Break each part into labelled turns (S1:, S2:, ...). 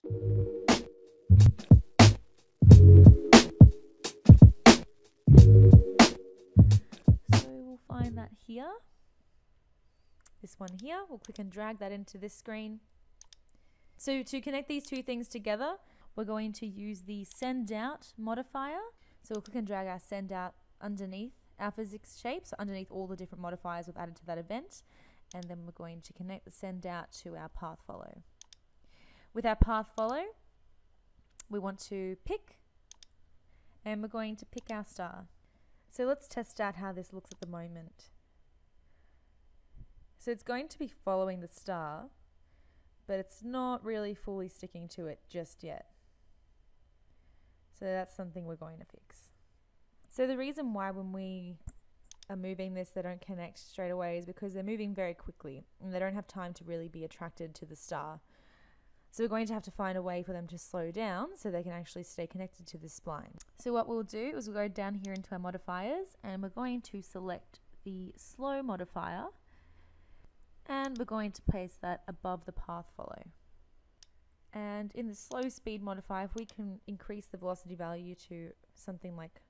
S1: So we'll find that here. This one here, we'll click and drag that into this screen. So to connect these two things together, we're going to use the send out modifier. So we'll click and drag our send out underneath our physics shape, so underneath all the different modifiers we've added to that event. And then we're going to connect the send out to our path follow. With our path follow, we want to pick, and we're going to pick our star. So let's test out how this looks at the moment. So it's going to be following the star, but it's not really fully sticking to it just yet. So that's something we're going to fix. So the reason why when we are moving this they don't connect straight away is because they're moving very quickly and they don't have time to really be attracted to the star. So we're going to have to find a way for them to slow down so they can actually stay connected to the spline. So what we'll do is we'll go down here into our modifiers and we're going to select the slow modifier and we're going to place that above the path follow. And in the slow speed modifier, if we can increase the velocity value to something like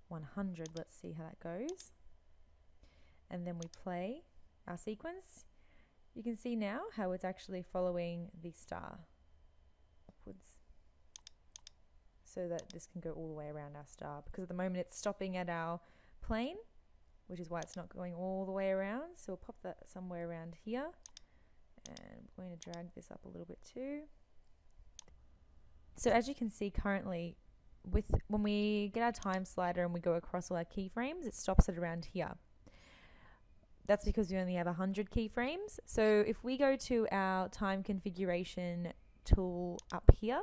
S1: 100, let's see how that goes. And then we play our sequence. You can see now how it's actually following the star upwards, so that this can go all the way around our star, because at the moment it's stopping at our plane, which is why it's not going all the way around. So we'll pop that somewhere around here, and I'm going to drag this up a little bit too. So as you can see currently, when we get our time slider and we go across all our keyframes, it stops at around here. That's because we only have 100 keyframes. So if we go to our time configuration tool up here,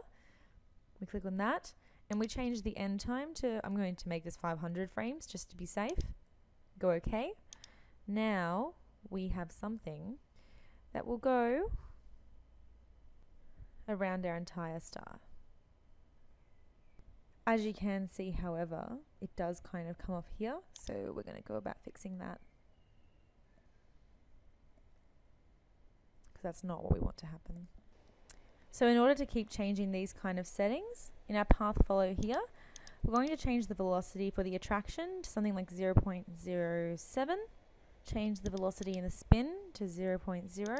S1: we click on that and we change the end time to, I'm going to make this 500 frames just to be safe. Go OK. Now we have something that will go around our entire star. As you can see, however, it does kind of come off here, so we're going to go about fixing that, because that's not what we want to happen. So in order to keep changing these kind of settings, in our path follow here, we're going to change the velocity for the attraction to something like 0.07, change the velocity in the spin to 0.0,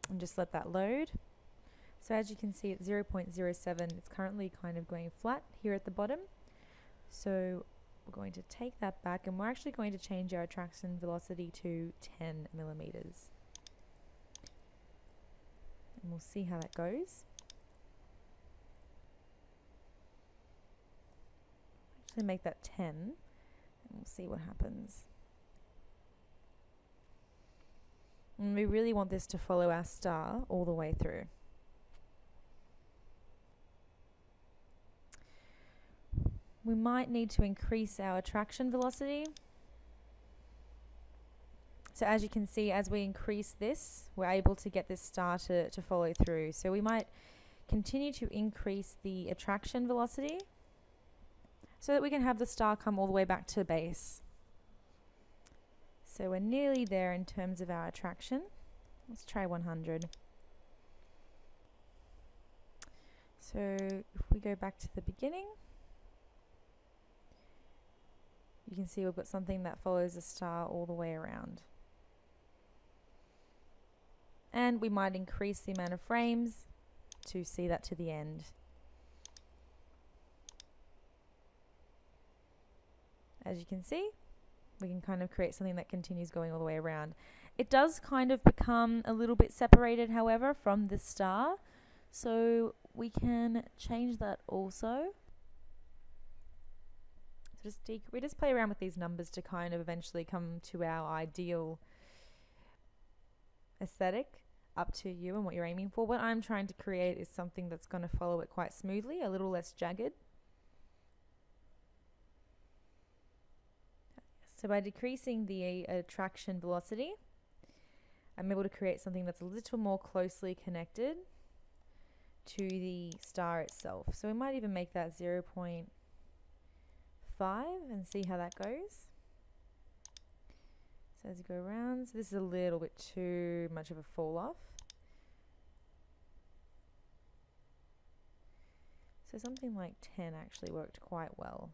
S1: and just let that load. So as you can see at 0.07, it's currently kind of going flat here at the bottom. So we're going to take that back and we're actually going to change our attraction velocity to 10 millimeters. And we'll see how that goes. Actually make that 10 and we'll see what happens. And we really want this to follow our star all the way through. We might need to increase our attraction velocity. So as you can see, as we increase this, we're able to get this star to follow through. So we might continue to increase the attraction velocity so that we can have the star come all the way back to base. So we're nearly there in terms of our attraction. Let's try 100. So if we go back to the beginning, you can see we've got something that follows the star all the way around. And we might increase the amount of frames to see that to the end. As you can see, we can kind of create something that continues going all the way around. It does kind of become a little bit separated, however, from the star. So we can change that also. So we just play around with these numbers to kind of eventually come to our ideal aesthetic, up to you and what you're aiming for. What I'm trying to create is something that's going to follow it quite smoothly, a little less jagged. So by decreasing the attraction velocity, I'm able to create something that's a little more closely connected to the star itself. So we might even make that 0.5 and see how that goes. So as you go around, so this is a little bit too much of a fall off. So something like 10 actually worked quite well.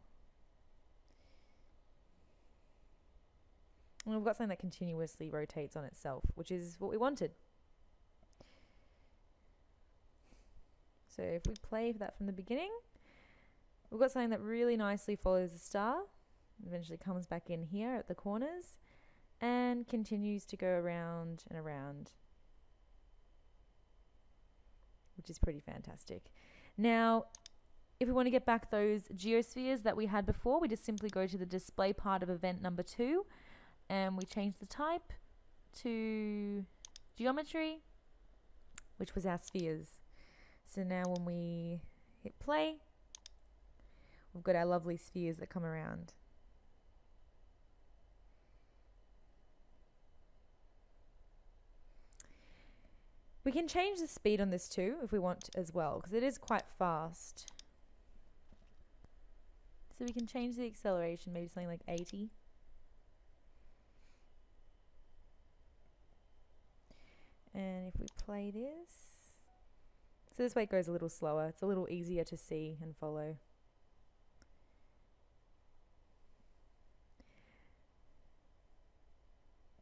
S1: And we've got something that continuously rotates on itself, which is what we wanted. So if we play that from the beginning, we've got something that really nicely follows the star, eventually comes back in here at the corners, and continues to go around and around, which is pretty fantastic. Now, if we want to get back those geospheres that we had before, we just simply go to the display part of event number 2, and we change the type to geometry, which was our spheres. So now when we hit play, we've got our lovely spheres that come around. We can change the speed on this too if we want as well, because it is quite fast. So we can change the acceleration, maybe something like 80. And if we play this, so this way it goes a little slower. It's a little easier to see and follow.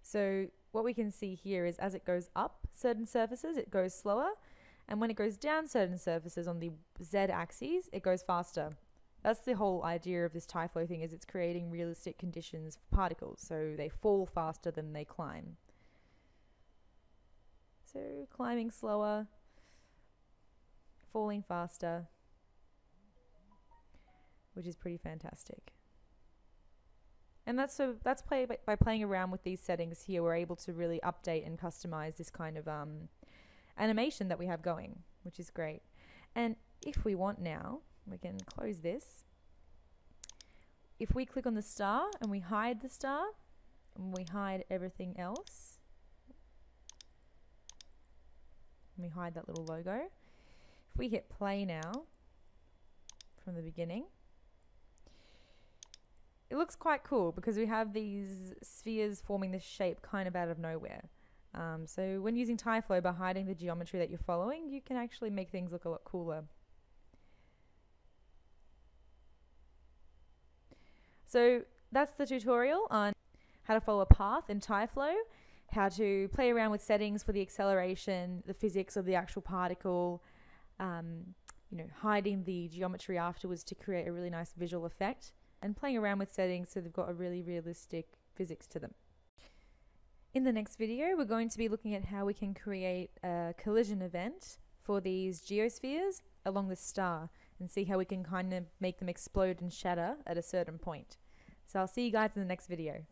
S1: So what we can see here is as it goes up certain surfaces, it goes slower. And when it goes down certain surfaces on the z-axis, it goes faster. That's the whole idea of this Tyflow thing, is it's creating realistic conditions for particles. So they fall faster than they climb. So climbing slower, falling faster, which is pretty fantastic. And that's by playing around with these settings here, we're able to really update and customize this kind of animation that we have going, which is great. And if we want now, we can close this. If we click on the star and we hide the star and we hide everything else, and we hide that little logo. If we hit play now from the beginning, it looks quite cool because we have these spheres forming this shape kind of out of nowhere. So when using Tyflow, by hiding the geometry that you're following, you can actually make things look a lot cooler. So that's the tutorial on how to follow a path in Tyflow, how to play around with settings for the acceleration, the physics of the actual particle, hiding the geometry afterwards to create a really nice visual effect, and playing around with settings so they've got a really realistic physics to them. In the next video, we're going to be looking at how we can create a collision event for these geospheres along the star and see how we can kind of make them explode and shatter at a certain point. So I'll see you guys in the next video.